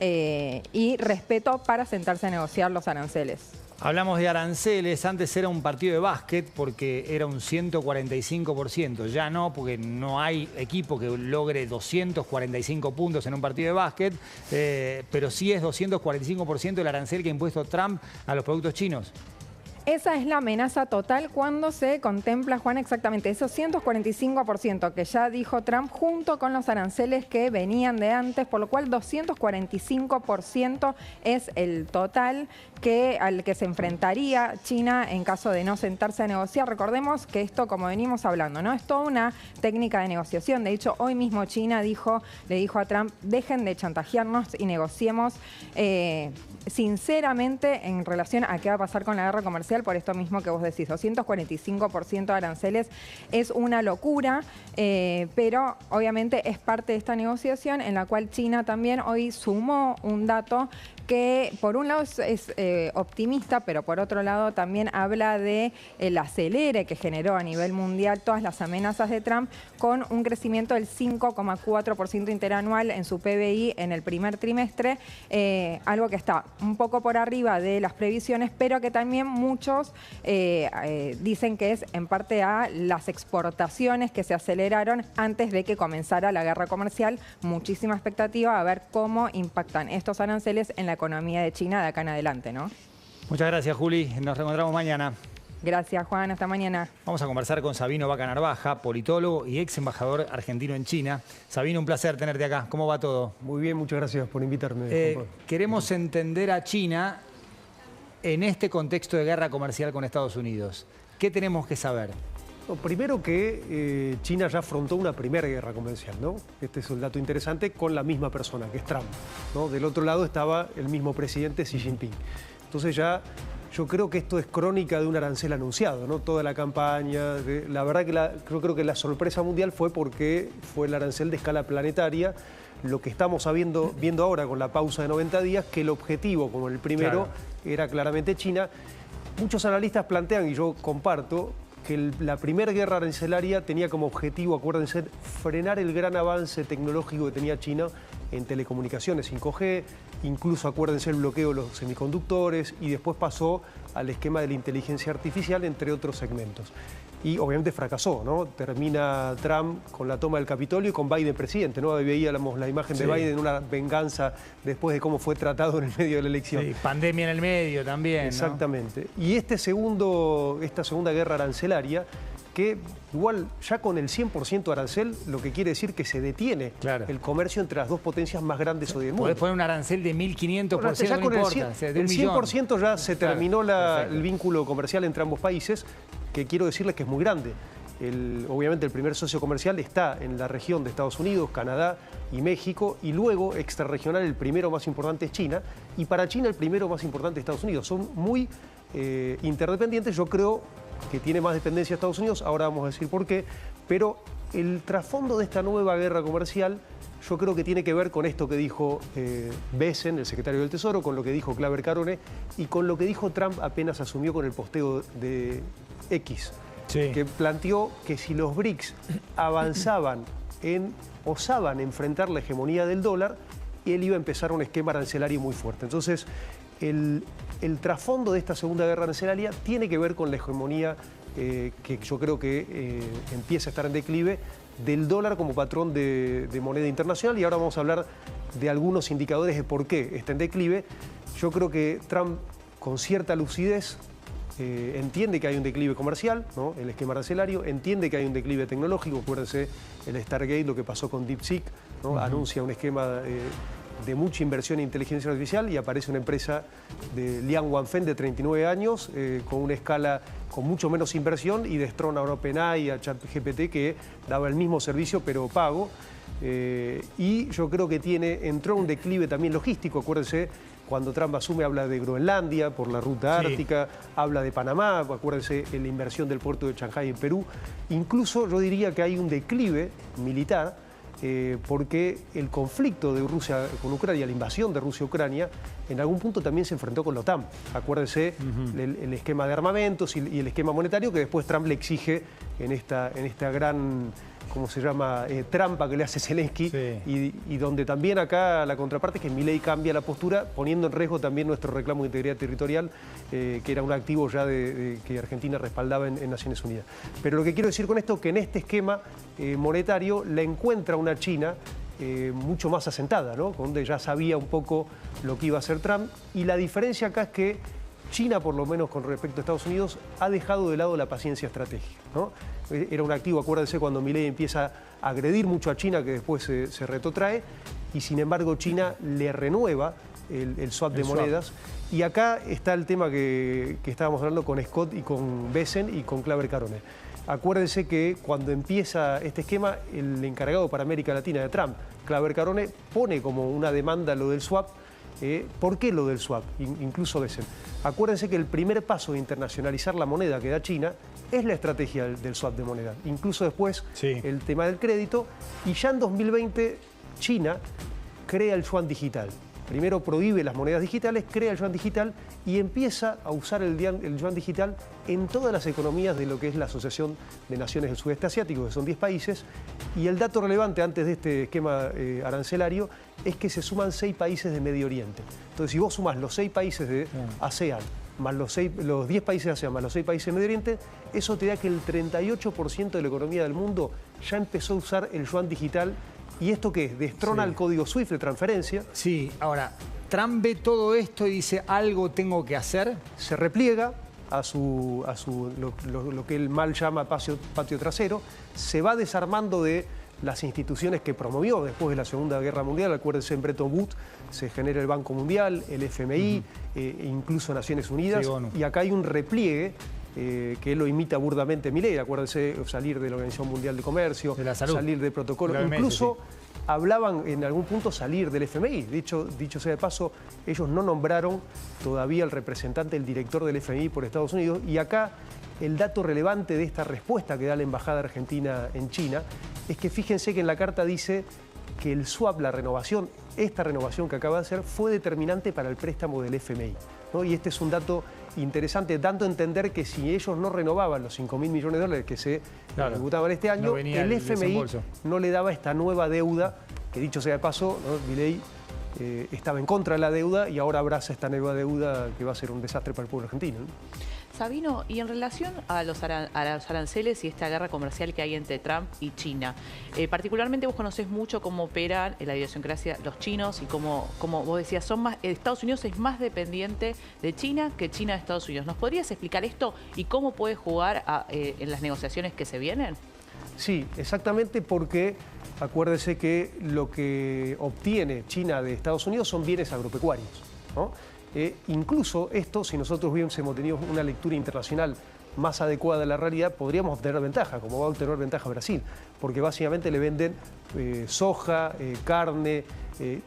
y respeto para sentarse a negociar los aranceles. Hablamos de aranceles, antes era un partido de básquet porque era un 145%, ya no, porque no hay equipo que logre 245 puntos en un partido de básquet, pero sí es 245% el arancel que ha impuesto Trump a los productos chinos. Esa es la amenaza total cuando se contempla, Juan, exactamente esos 145% que ya dijo Trump junto con los aranceles que venían de antes, por lo cual 245% es el total al que se enfrentaría China en caso de no sentarse a negociar. Recordemos que esto, como venimos hablando, ¿no? Es toda una técnica de negociación. De hecho, hoy mismo China le dijo a Trump, dejen de chantajearnos y negociemos sinceramente en relación a qué va a pasar con la guerra comercial, por esto mismo que vos decís, 245% de aranceles es una locura, pero obviamente es parte de esta negociación en la cual China también hoy sumó un dato que por un lado es optimista, pero por otro lado también habla de el acelere que generó a nivel mundial todas las amenazas de Trump, con un crecimiento del 5,4% interanual en su PBI en el primer trimestre, algo que está un poco por arriba de las previsiones, pero que también muchos dicen que es en parte a las exportaciones que se aceleraron antes de que comenzara la guerra comercial. Muchísima expectativa a ver cómo impactan estos aranceles en la economía de China de acá en adelante, ¿no? Muchas gracias, Juli. Nos reencontramos mañana. Gracias, Juan. Hasta mañana. Vamos a conversar con Sabino Vaca Narvaja, politólogo y ex embajador argentino en China. Sabino, un placer tenerte acá. ¿Cómo va todo? Muy bien, muchas gracias por invitarme. Queremos entender a China en este contexto de guerra comercial con Estados Unidos. ¿Qué tenemos que saber? Primero que China ya afrontó una primera guerra comercial, ¿no? Este es un dato interesante, con la misma persona, que es Trump, ¿no? Del otro lado estaba el mismo presidente Xi Jinping. Entonces ya yo creo que esto es crónica de un arancel anunciado, ¿no? Toda la campaña, la verdad que creo que la sorpresa mundial fue porque fue el arancel de escala planetaria. Lo que estamos viendo ahora con la pausa de 90 días, que el objetivo, como el primero, era claramente China. Muchos analistas plantean, y yo comparto, que la primera guerra arancelaria tenía como objetivo, acuérdense, frenar el gran avance tecnológico que tenía China en telecomunicaciones 5G, incluso acuérdense el bloqueo de los semiconductores, y después pasó al esquema de la inteligencia artificial, entre otros segmentos. Y obviamente fracasó, ¿no? Termina Trump con la toma del Capitolio y con Biden presidente, ¿no? Ahí veíamos la imagen de Biden, una venganza después de cómo fue tratado en el medio de la elección. Sí, pandemia en el medio también, exactamente, ¿no? Y esta segunda guerra arancelaria, que igual ya con el 100% arancel, lo que quiere decir que se detiene el comercio entre las dos potencias más grandes hoy del mundo. Podés poner un arancel de 1500%, ya no con importa. El 100% ya se terminó el vínculo comercial entre ambos países, que quiero decirles que es muy grande. Obviamente el primer socio comercial está en la región de Estados Unidos, Canadá y México, y luego extrarregional el primero más importante es China, y para China el primero más importante es Estados Unidos. Son muy interdependientes. Yo creo que tiene más dependencia Estados Unidos, ahora vamos a decir por qué, pero el trasfondo de esta nueva guerra comercial yo creo que tiene que ver con esto que dijo Bessent, el secretario del Tesoro, con lo que dijo Claver Carone y con lo que dijo Trump apenas asumió con el posteo de X, que planteó que si los BRICS osaban enfrentar la hegemonía del dólar, él iba a empezar un esquema arancelario muy fuerte. Entonces, el trasfondo de esta segunda guerra arancelaria tiene que ver con la hegemonía que yo creo que empieza a estar en declive del dólar como patrón de moneda internacional, y ahora vamos a hablar de algunos indicadores de por qué está en declive. Yo creo que Trump, con cierta lucidez, entiende que hay un declive comercial, ¿no? El esquema arancelario, entiende que hay un declive tecnológico. Acuérdense el Stargate, lo que pasó con DeepSeek, ¿no? Anuncia un esquema de mucha inversión en inteligencia artificial y aparece una empresa de Liang Wanfen de 39 años con una escala con mucho menos inversión y destrona a OpenAI, a ChatGPT, que daba el mismo servicio pero pago. Y yo creo que entró un declive también logístico. Acuérdense, cuando Trump asume habla de Groenlandia por la ruta ártica, habla de Panamá, acuérdense la inversión del puerto de Shanghái en Perú. Incluso yo diría que hay un declive militar porque el conflicto de Rusia con Ucrania, la invasión de Rusia a Ucrania, en algún punto también se enfrentó con la OTAN. Acuérdense el esquema de armamentos y el esquema monetario que después Trump le exige en esta gran ¿cómo se llama?, trampa que le hace Zelensky, sí. y donde también acá la contraparte es que Milei cambia la postura, poniendo en riesgo también nuestro reclamo de integridad territorial, que era un activo ya que Argentina respaldaba en Naciones Unidas. Pero lo que quiero decir con esto es que en este esquema monetario la encuentra una China mucho más asentada, ¿no?, donde ya sabía un poco lo que iba a hacer Trump, y la diferencia acá es que China, por lo menos con respecto a Estados Unidos, ha dejado de lado la paciencia estratégica, ¿no? Era un activo, acuérdense, cuando Milei empieza a agredir mucho a China, que después se retrotrae, y sin embargo China le renueva el swap de monedas. Y acá está el tema que estábamos hablando con Scott y con Bessent y con Claver Carone. Acuérdense que cuando empieza este esquema, el encargado para América Latina de Trump, Claver Carone, pone como una demanda lo del swap. ¿Por qué lo del swap? Incluso Bessent. Acuérdense que el primer paso de internacionalizar la moneda que da China es la estrategia del swap de moneda. Incluso después el tema del crédito. Y ya en 2020 China crea el yuan digital. Primero prohíbe las monedas digitales, crea el yuan digital y empieza a usar el yuan digital en todas las economías de lo que es la Asociación de Naciones del Sudeste Asiático, que son 10 países. Y el dato relevante antes de este esquema arancelario es que se suman 6 países de Medio Oriente. Entonces, si vos sumás los 6 países de ASEAN, más los 10 países de ASEAN, más los 6 países de Medio Oriente, eso te da que el 38% de la economía del mundo ya empezó a usar el yuan digital. ¿Y esto qué es? Destrona el código SWIFT de transferencia. Sí, ahora, Trump ve todo esto y dice, algo tengo que hacer. Se repliega a lo que él mal llama patio trasero, se va desarmando de las instituciones que promovió después de la Segunda Guerra Mundial. Acuérdense, en Bretton Woods se genera el Banco Mundial, el FMI, incluso Naciones Unidas, y acá hay un repliegue que él lo imita burdamente Milei. Acuérdense, salir de la Organización Mundial de Comercio, de la salud, salir del protocolo, incluso hablaban en algún punto salir del FMI. Dicho sea de paso, ellos no nombraron todavía el representante, el director del FMI por Estados Unidos, y acá el dato relevante de esta respuesta que da la Embajada Argentina en China es que fíjense que en la carta dice que el swap, la renovación, esta renovación que acaba de hacer, fue determinante para el préstamo del FMI, ¿no? Y este es un dato interesante, dando a entender que si ellos no renovaban los 5.000 millones de dólares que se ejecutaban este año, el FMI no le daba esta nueva deuda, que dicho sea de paso, ¿no?, Milei estaba en contra de la deuda y ahora abraza esta nueva deuda que va a ser un desastre para el pueblo argentino, ¿no? Sabino, y en relación a los aranceles y esta guerra comercial que hay entre Trump y China, particularmente vos conocés mucho cómo operan en la idiosincrasia los chinos y como vos decías, Estados Unidos es más dependiente de China que China de Estados Unidos. ¿Nos podrías explicar esto y cómo puede jugar en las negociaciones que se vienen? Sí, exactamente, porque acuérdese que lo que obtiene China de Estados Unidos son bienes agropecuarios, ¿no? Incluso esto, si nosotros hubiésemos tenido una lectura internacional más adecuada a la realidad, podríamos obtener ventaja, como va a obtener ventaja Brasil, porque básicamente le venden soja, carne,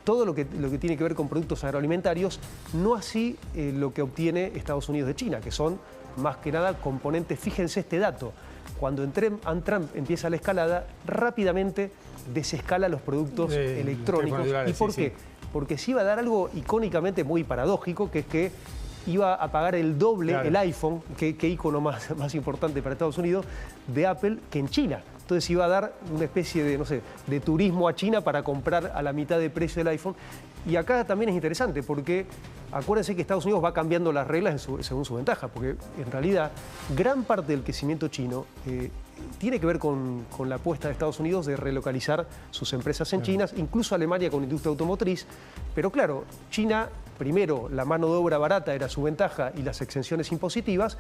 todo lo que tiene que ver con productos agroalimentarios, no así lo que obtiene Estados Unidos de China, que son más que nada componentes. Fíjense este dato, cuando Trump empieza la escalada, rápidamente desescala los productos electrónicos. ¿Y por qué? Porque se iba a dar algo icónicamente muy paradójico, que es que iba a pagar el doble el iPhone, que icono más importante para Estados Unidos, de Apple, que en China. Entonces iba a dar una especie de, no sé, de turismo a China para comprar a la mitad de precio del iPhone. Y acá también es interesante porque acuérdense que Estados Unidos va cambiando las reglas según su ventaja, porque en realidad gran parte del crecimiento chino tiene que ver con la apuesta de Estados Unidos de relocalizar sus empresas en China, incluso Alemania con industria automotriz. Pero claro, China, primero, la mano de obra barata era su ventaja y las exenciones impositivas,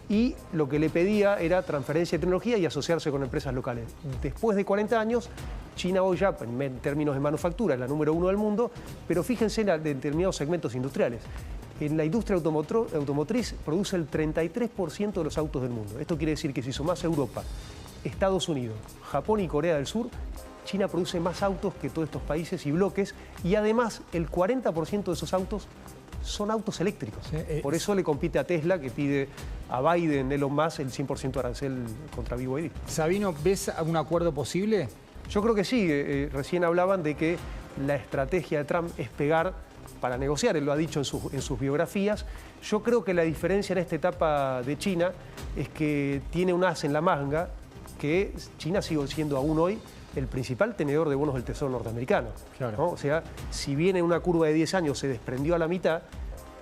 y lo que le pedía era transferencia de tecnología y asociarse con empresas locales. Después de 40 años, China hoy ya, en términos de manufactura, es la número 1 del mundo, pero fíjense en determinados segmentos industriales. En la industria automotriz produce el 33% de los autos del mundo. Esto quiere decir que si sumás Europa, Estados Unidos, Japón y Corea del Sur, China produce más autos que todos estos países y bloques, y además el 40% de esos autos son autos eléctricos. Por eso le compite a Tesla, que pide a Biden, Elon Musk, el 100% arancel contra BYD. Sabino, ¿ves un acuerdo posible? Yo creo que sí. Recién hablaban de que la estrategia de Trump es pegar para negociar, él lo ha dicho en sus biografías. Yo creo que la diferencia en esta etapa de China es que tiene un as en la manga, que China sigue siendo aún hoy el principal tenedor de bonos del Tesoro norteamericano. Claro. ¿No? O sea, si bien en una curva de 10 años se desprendió a la mitad,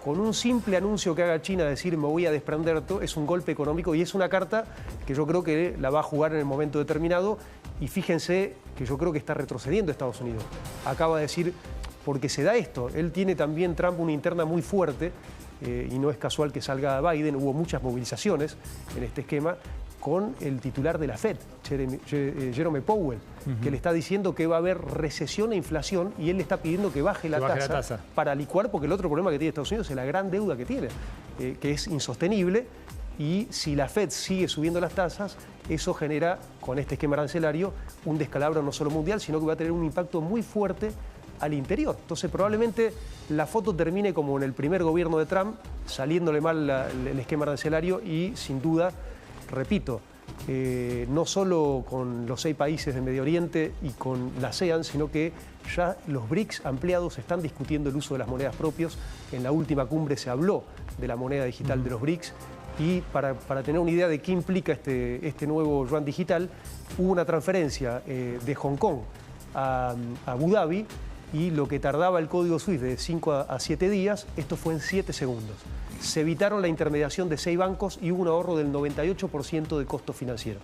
con un simple anuncio que haga China de decir me voy a desprender, es un golpe económico y es una carta que yo creo que la va a jugar en el momento determinado. Y fíjense que yo creo que está retrocediendo Estados Unidos. Acaba de decir, porque se da esto, él tiene también Trump una interna muy fuerte, y no es casual que salga Biden, hubo muchas movilizaciones en este esquema, con el titular de la Fed, Jerome Powell, que le está diciendo que va a haber recesión e inflación y él le está pidiendo que baje la tasa para licuar, porque el otro problema que tiene Estados Unidos es la gran deuda que tiene, que es insostenible, y si la Fed sigue subiendo las tasas, eso genera, con este esquema arancelario, un descalabro no solo mundial, sino que va a tener un impacto muy fuerte al interior. Entonces probablemente la foto termine como en el primer gobierno de Trump, saliéndole mal el esquema arancelario y sin duda, repito, no solo con los 6 países de Medio Oriente y con la ASEAN, sino que ya los BRICS ampliados están discutiendo el uso de las monedas propias. En la última cumbre se habló de la moneda digital de los BRICS. Y para tener una idea de qué implica este nuevo yuan digital, hubo una transferencia de Hong Kong a Abu Dhabi y lo que tardaba el código SWIFT de 5 a 7 días, esto fue en 7 segundos. Se evitaron la intermediación de 6 bancos y hubo un ahorro del 98% de costo financiero.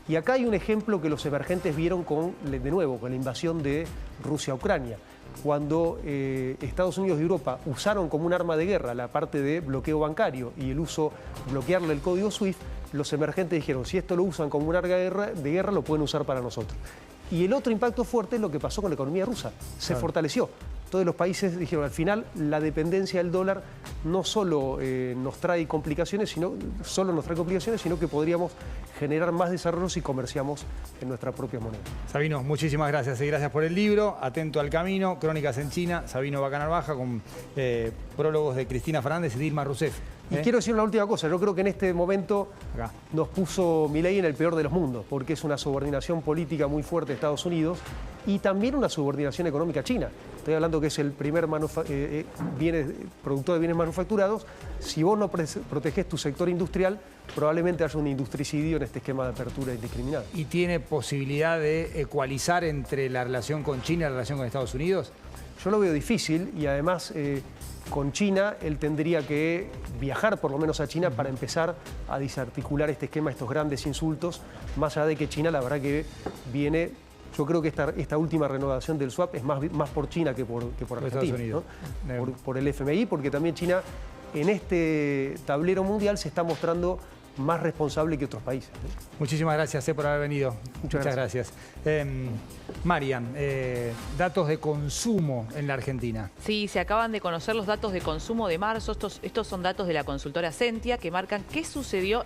Y acá hay un ejemplo que los emergentes vieron de nuevo, con la invasión de Rusia a Ucrania. Cuando Estados Unidos y Europa usaron como un arma de guerra la parte de bloqueo bancario y el uso, bloquearle el código SWIFT, los emergentes dijeron, si esto lo usan como un arma de guerra, lo pueden usar para nosotros. Y el otro impacto fuerte es lo que pasó con la economía rusa. Se fortaleció. Todos los países dijeron, al final, la dependencia del dólar no solo nos trae complicaciones, sino que podríamos generar más desarrollo si comerciamos en nuestra propia moneda. Sabino, muchísimas gracias. Y gracias por el libro, Atento al Camino, Crónicas en China, Sabino Bacanar Baja, con prólogos de Cristina Fernández y Dilma Rousseff. Y quiero decir una última cosa, yo creo que en este momento nos puso Milei en el peor de los mundos, porque es una subordinación política muy fuerte de Estados Unidos y también una subordinación económica a China. Estoy hablando que es el primer productor de bienes manufacturados. Si vos no protegés tu sector industrial, probablemente haya un industricidio en este esquema de apertura indiscriminada. ¿Y tiene posibilidad de ecualizar entre la relación con China y la relación con Estados Unidos? Yo lo veo difícil y además con China él tendría que viajar por lo menos a China para empezar a desarticular este esquema, estos grandes insultos, más allá de que China la verdad que viene, yo creo que esta última renovación del swap es más por China que por Argentina, Estados Unidos, ¿no? Por el FMI, porque también China en este tablero mundial se está mostrando más responsable que otros países. Muchísimas gracias por haber venido. Muchas gracias. Marian, datos de consumo en la Argentina. Sí, se acaban de conocer los datos de consumo de marzo. Estos son datos de la consultora Sentia que marcan qué sucedió en